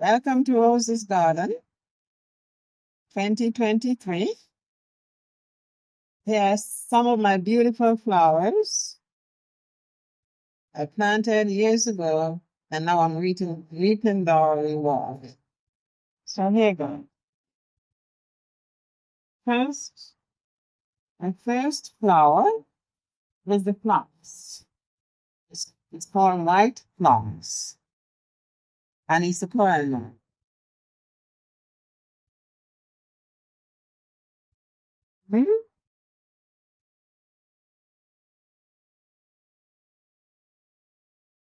Welcome to Rose's Garden 2023. Here are some of my beautiful flowers I planted years ago, and now I'm reaping the reward. So here you go. First, my first flower is the phlox. It's called white phlox, and it's a perennial. Mhm.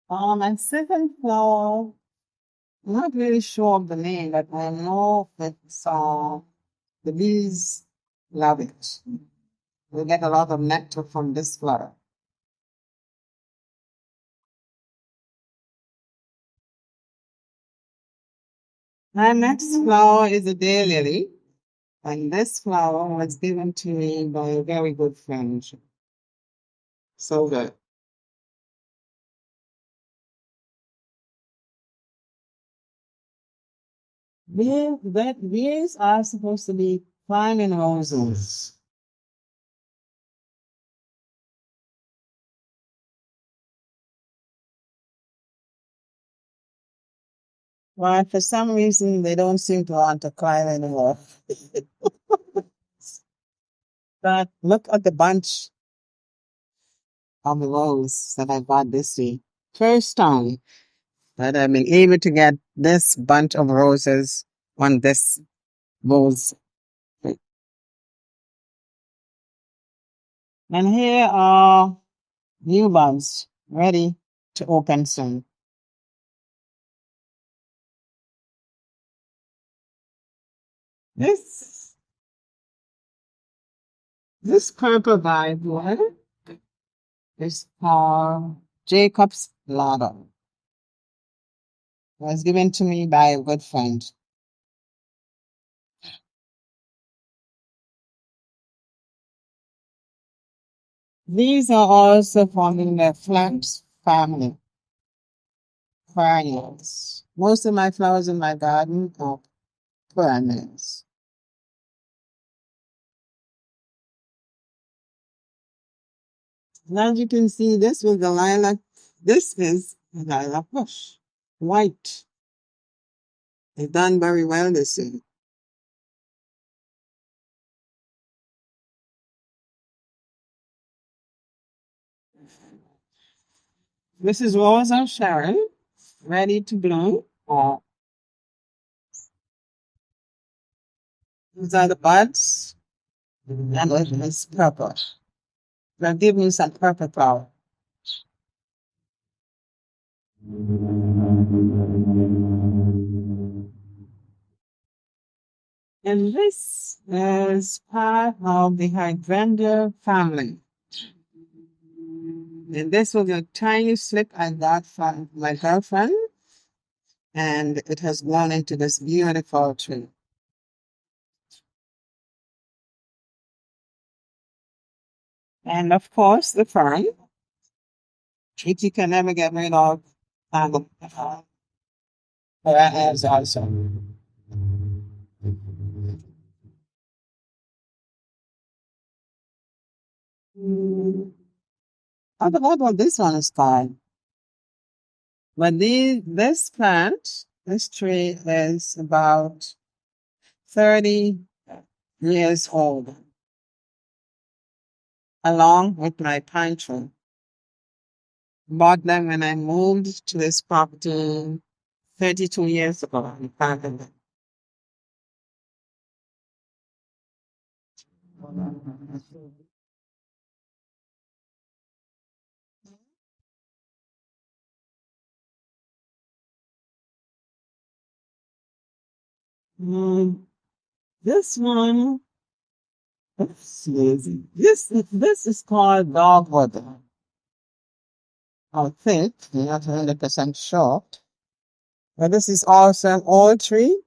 My second flower, I'm not really sure of the name, but I know it's the bees love it. We get a lot of nectar from this flower. My next flower is a daylily, and this flower was given to me by a very good friend. So good. These are supposed to be climbing roses. Well, for some reason, they don't seem to want to climb anymore. But look at the bunch of rose that I got this week. First time that I've been able to get this bunch of roses on this rose. And here are new buds ready to open soon. This this purple vibe is called Jacob's Ladder. It was given to me by a good friend. These are also from the flax family, perennials. Most of my flowers in my garden are perennials. And as you can see, this was the lilac. This is the lilac bush, white. They've done very well this year. This is Rose of Sharon, ready to bloom. These are the buds, and it is purple. They'll give me some purple flower. And this is part of the hydrangea family. And this was a tiny slip I got from my girlfriend, and it has grown into this beautiful tree. And of course, the fern, which you can never get rid of. That is also. I don't know what this one is called. But this plant, this tree is about 30 years old, along with my pine tree. Bought them when I moved to this property 32 years ago. And planted them. Mm, this one, this is called dogwood. I think, I'm not 100% sure. But this is also an old tree,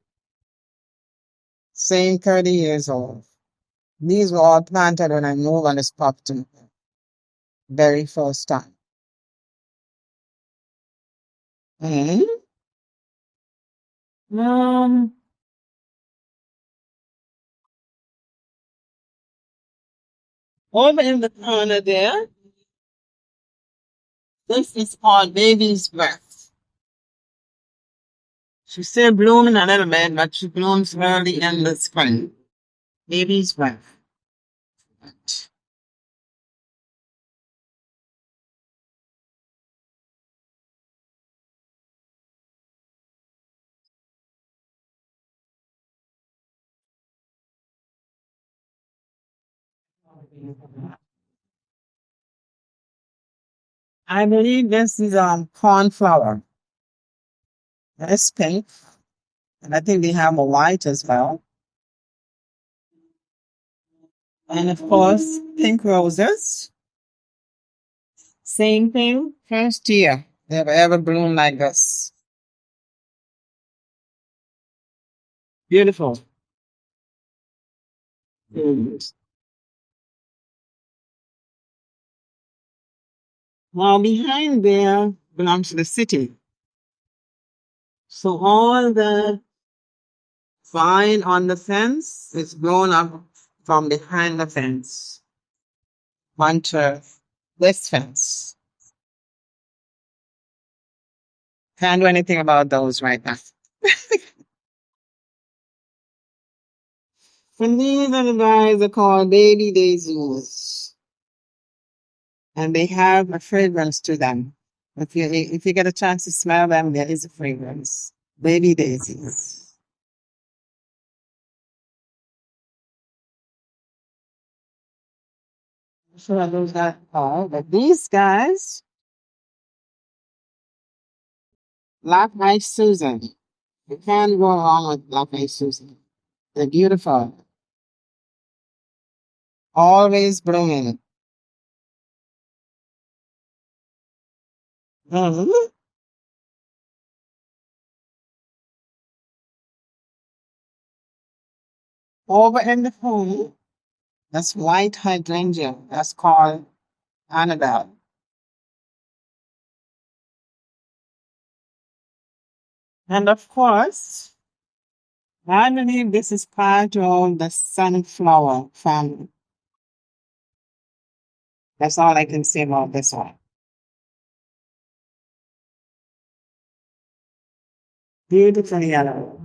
same 30 years old. These were all planted when I moved on this property very first time. And Um, Over in the corner there, this is called baby's breath. She's still blooming a little bit, but she blooms early in the spring. Baby's breath. I believe this is cornflower. It's pink, and I think they have a white as well. And of course, pink roses. Same thing. First year they've ever bloomed like this. Beautiful. Mm. Now behind there belongs to the city. So all the vine on the fence is grown up from behind the fence onto this fence. Can't do anything about those right now. And these are the guys are called baby daisies. And they have a fragrance to them. If you get a chance to smell them, there is a fragrance. Baby daisies. So those are all. But these guys, Black Eyed Susan. You can't go wrong with Black Eyed Susan. They're beautiful. Always blooming. Mhm. Over in the home, that's white hydrangea. That's called Annabelle. And of course, I believe this is part of the sunflower family. That's all I can say about this one. Beautiful yellow.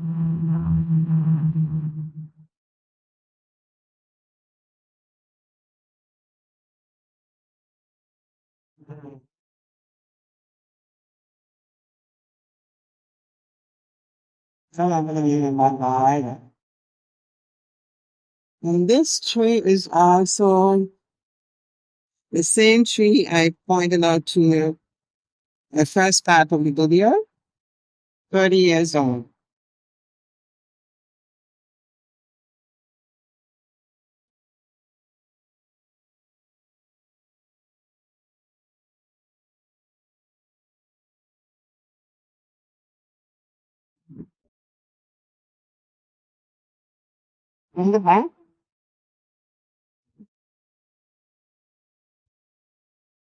Some of them even like either. And this tree is also the same tree I pointed out to you the first part of the video, 30 years old. In the back,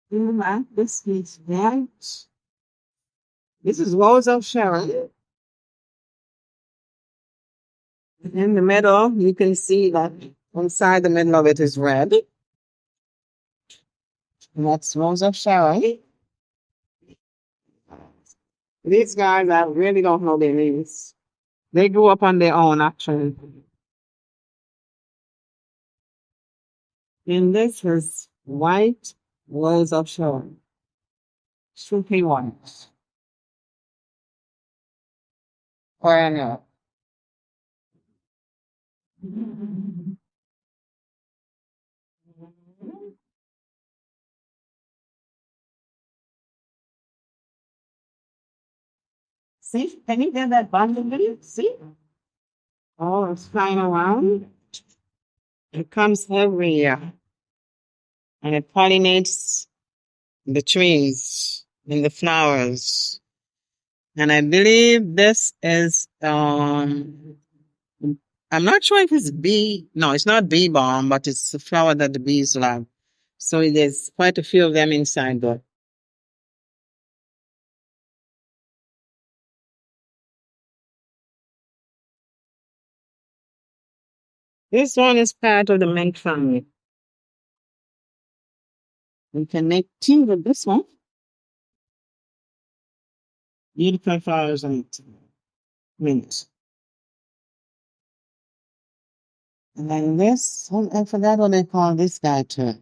in the back, this is white. This is Rose of Sharon. In the middle, you can see that inside the middle of it is red. And that's Rose of Sharon. These guys, I really don't know their names. They grew up on their own, actually. And this is white Rose of Sharon. Super white. Or see, can you get that bundle? See? Oh, it's flying around. It comes every year and it pollinates the trees and the flowers. And I believe this is I'm not sure if it's bee. No, it's not bee balm, but it's a flower that the bees love. So there's quite a few of them inside though. This one is part of the mint family. We can make tea with this one. Beautiful flowers and mint. And then this, oh, I forgot what they call this guy too.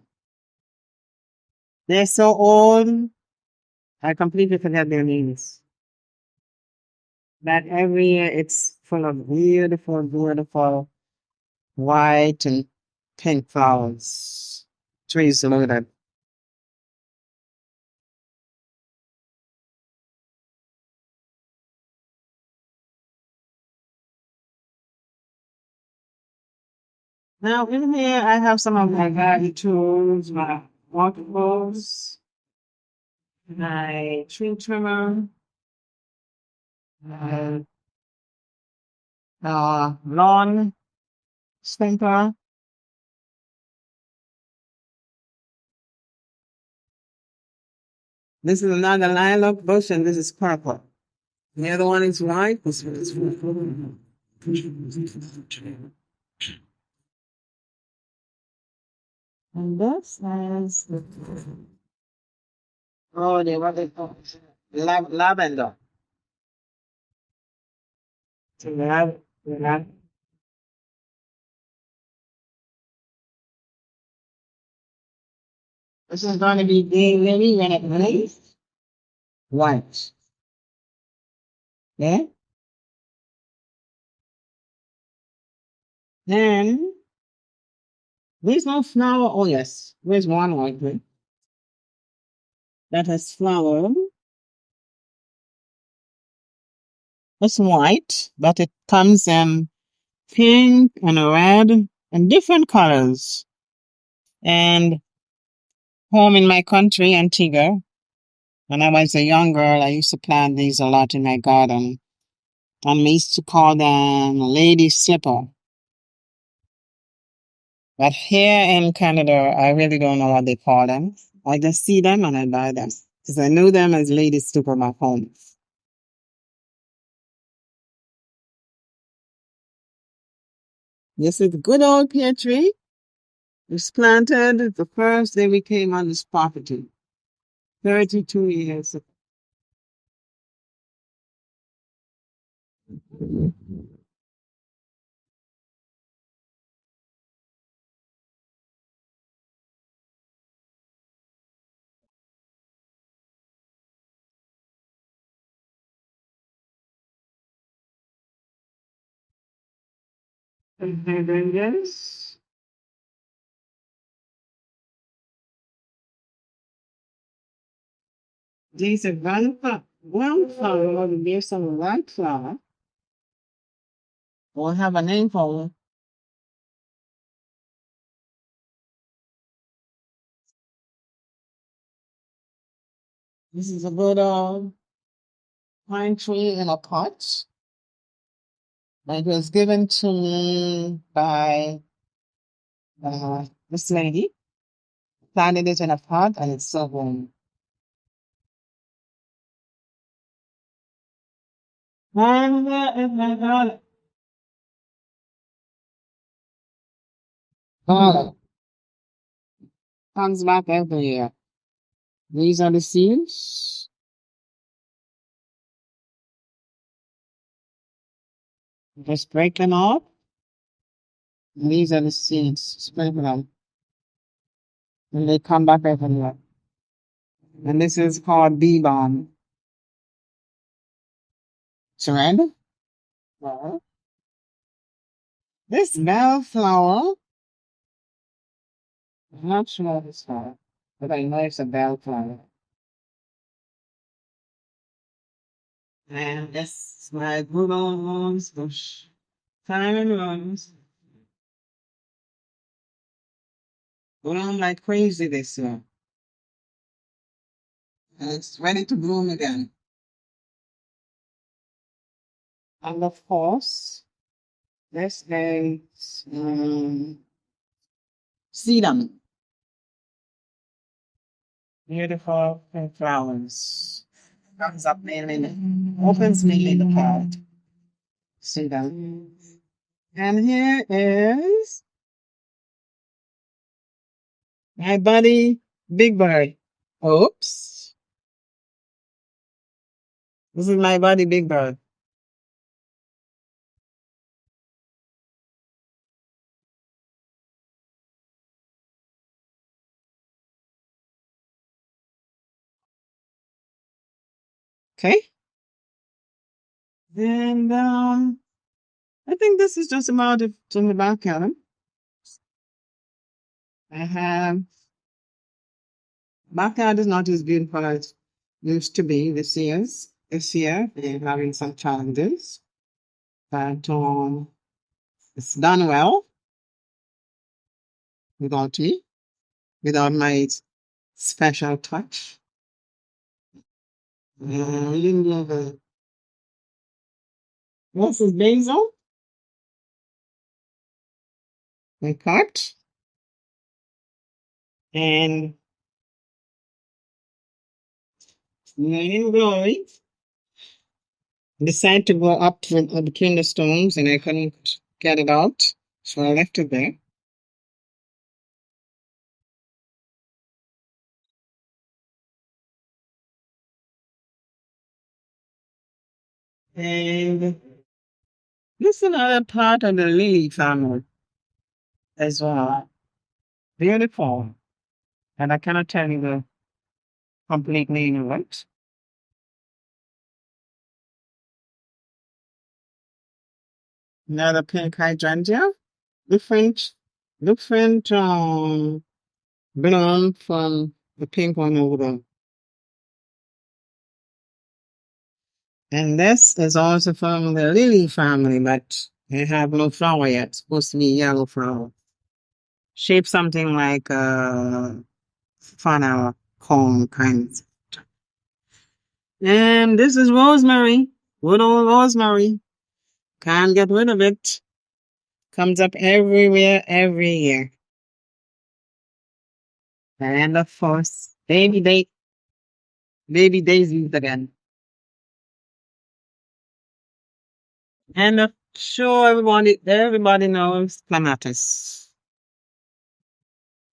They're so old, I completely forget their names. But every year it's full of beautiful, beautiful white and pink flowers. Trees loaded. Now in here I have some of my garden tools, my water hose, my tree trimmer, my lawn sprinkler. This is another lilac bush and this is purple. The other one is white. This one is purple. And this is what they call lavender. So this is going to be day lily when it rains. White. Yeah. Then there's no flower. Oh yes, there's one white one that has flower. It's white, but it comes in pink and red and different colors. And home in my country, Antigua, when I was a young girl, I used to plant these a lot in my garden. And we used to call them lady slipper. But here in Canada, I really don't know what they call them. I just see them and I buy them. Because I knew them as lady slipper back home. This is a good old pear tree. It was planted the first day we came on this property. 32 years ago. And then yes. These are wildflower, or there's some white flower. We'll have a name for it. This is a good pine tree in a pot. It was given to me by this lady. Planted it in a pot and it's so warm. And garlic comes back every year. These are the seeds. Just break them off. And these are the seeds. Sprinkle them. And they come back every year. And this is called bee balm. Surrender? Well, this bellflower, I'm not sure what it's called, but I know it's a bellflower. And this is my good old rose bush. Time rose. Going on like crazy this year. And it's ready to bloom again. And of course, this is sedum. Beautiful pink flowers. Comes up mainly, opens mainly in the fall. Sedum. And here is my buddy, Big Bird. Oops. This is my buddy, Big Bird. Okay. And I think this is just about it from the back cabin. I have backyard is not as beautiful as it used to be this year they're having some challenges. But it's done well without me, without my special touch. We didn't do the what's his basil? We cut and in glory decided to go up between the stones and I couldn't get it out. So I left it there. And this is another part of the lily family as well. Beautiful. And I cannot tell you the complete name of it. Another pink hydrangea. Different, different bloom from the pink one over there. And this is also from the lily family, but they have no flower yet. It's supposed to be yellow flower. Shaped something like a funnel cone kind. And this is rosemary. Good old rosemary. Can't get rid of it. Comes up everywhere, every year. And of course, baby daisies again. And I'm sure everybody knows clematis.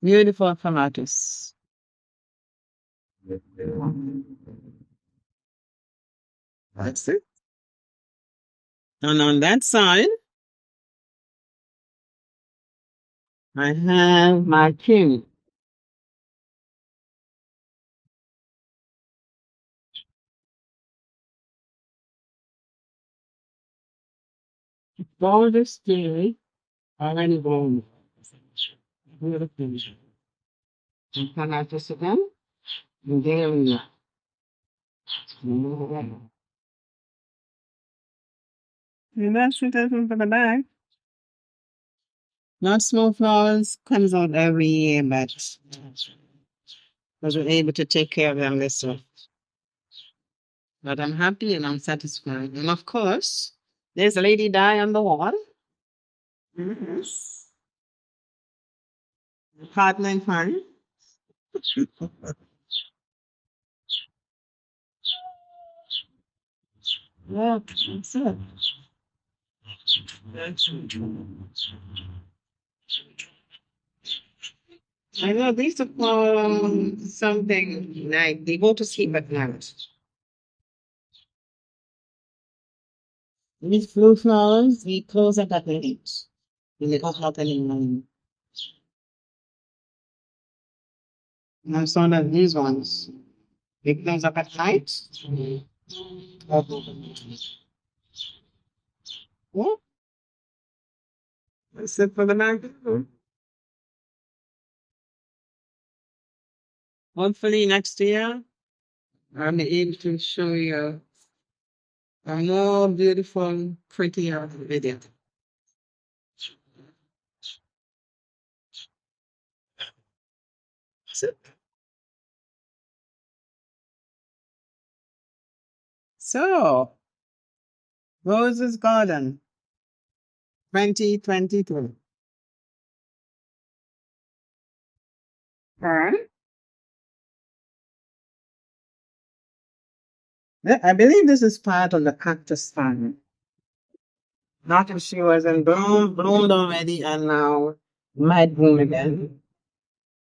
Beautiful clematis. That's it. And on that side, I have my king. Gorgeous cherry, already blown. Beautiful. And clematis again. And there we are. And that's it for the bag. Not small flowers comes out every year, but was able to take care of them this year. But I'm happy and I'm satisfied. And of course, there's a lady die on the wall. Yes. Partner and fun. Yeah, that's it. I know these are something like they go to sleep at night. These blue flowers, we close up at night. And they don't help anyone. And I saw that these ones, they close up at night. Yeah, that's it for the night. Hopefully next year, I'll be able to show you a more beautiful, prettier video. So, so Rose's Garden 2022. Alright. I believe this is part of the cactus family. Not if she was in bloom, bloomed already and now might bloom again.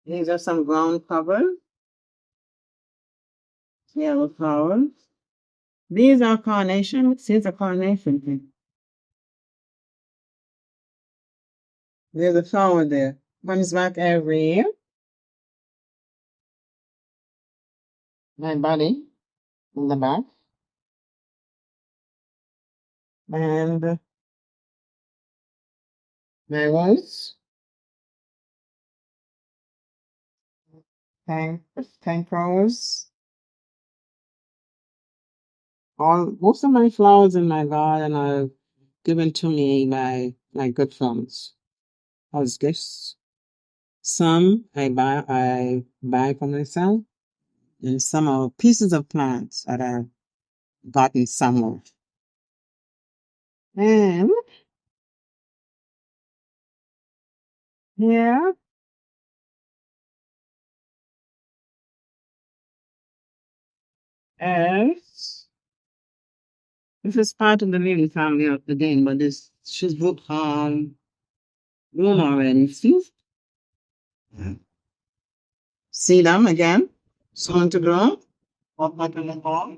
These are some ground cover, yellow flowers. These are carnations. Here's a carnation. There's a flower there. Comes back every year. My body in the back. And my rose. Thank, thank rose. All most of my flowers in my garden are given to me by my good friends as gifts. Some I buy for myself, and some are pieces of plants that I've gotten somewhere. And here is this is part of the lily family of the game, but this she's bloom already. See them again? Soon to grow. Up in the ball.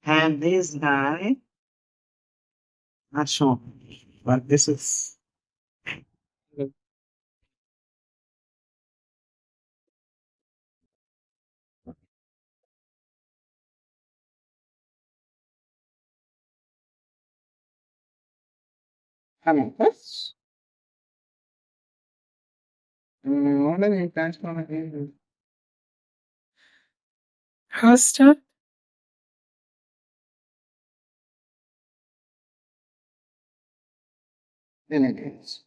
And this guy, not sure, but this is Hamanthus. What are the plants from it? Hosta? Then it is.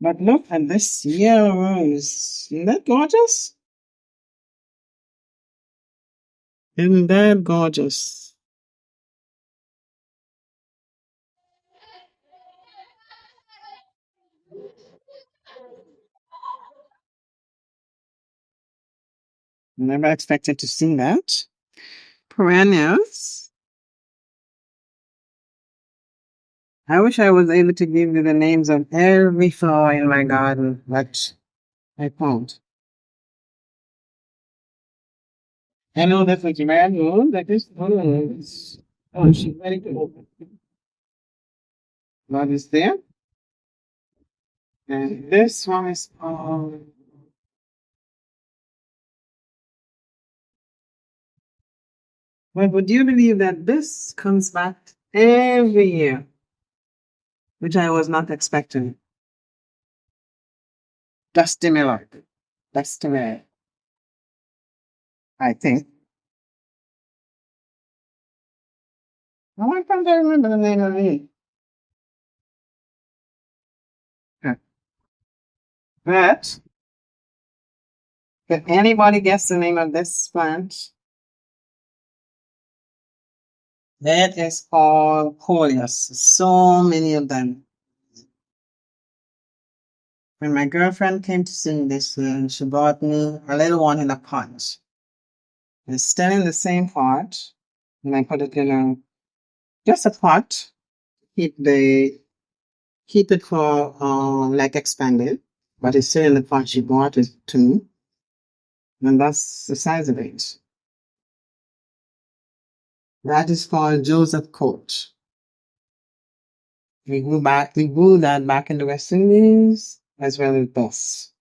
But look at this yellow rose. Isn't that gorgeous? Isn't that gorgeous? Never expected to see that. Perennials. I wish I was able to give you the names of every flower in my garden, but I can't. I know that's what you man know. That is, oh, she's ready to open. What is there? And this one is But would you believe that this comes back every year, which I was not expecting? Dusty Miller. Dusty Miller, I think. Why can't I remember the name of it? Huh. But, can anybody guess the name of this plant? That is called coleus. So many of them. When my girlfriend came to see me this year, she brought me a little one in a pot. It's still in the same pot, and I put it in just a pot. Keep the keep it for like expanded, but it's still in the pot she bought it to me, and that's the size of it. That is called Joseph Coach. We grew that back in the West Indies as well as this.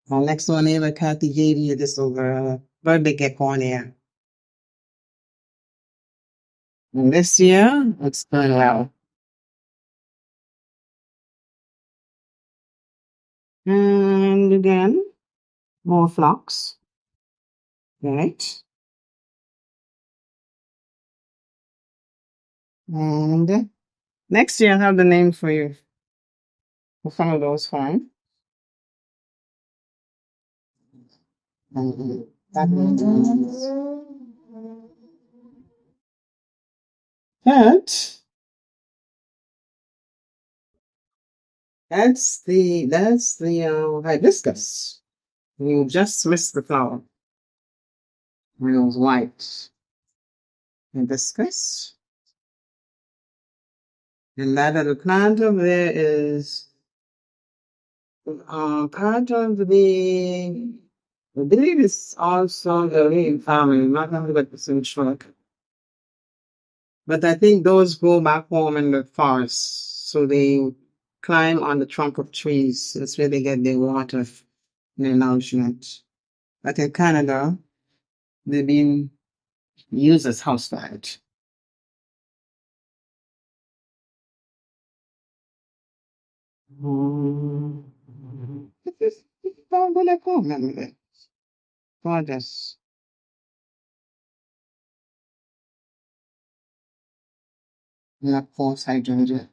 Our next door neighbor, Kathy, gave me this over birthday gift on here. And this year, it's done well. And again, more flocks. Right. And next year, I'll have the name for you for some of those fine. And that that's the hibiscus. You just missed the flower. It was white. hibiscus. And that little plant over there is part of the, I believe it's also the Reed family, I'm not 100% sure. But I think those go back home in the forest. So they climb on the trunk of trees. That's where they get their water and their nourishment. But in Canada, they've been used as houseplant. Mm. Gorgeous. And of course, hydrangea.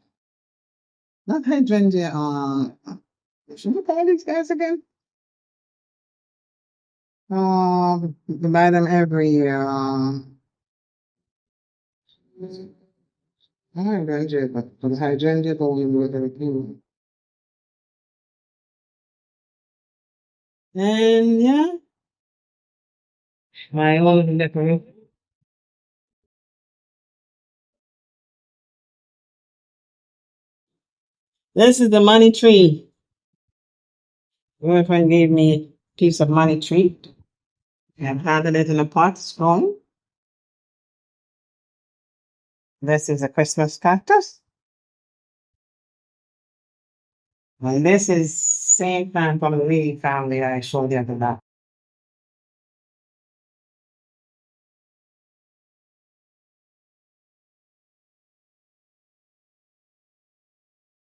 Not hydrangea, should we call these guys again? We buy them every year. Not hydrangea, but the hydrangea, but we do it every. And yeah, my own decoration. This is the money tree. My friend gave me a piece of money tree. I planted it in a pot, strong. This is a Christmas cactus. And this is same plant from the Reed family I showed you the other day.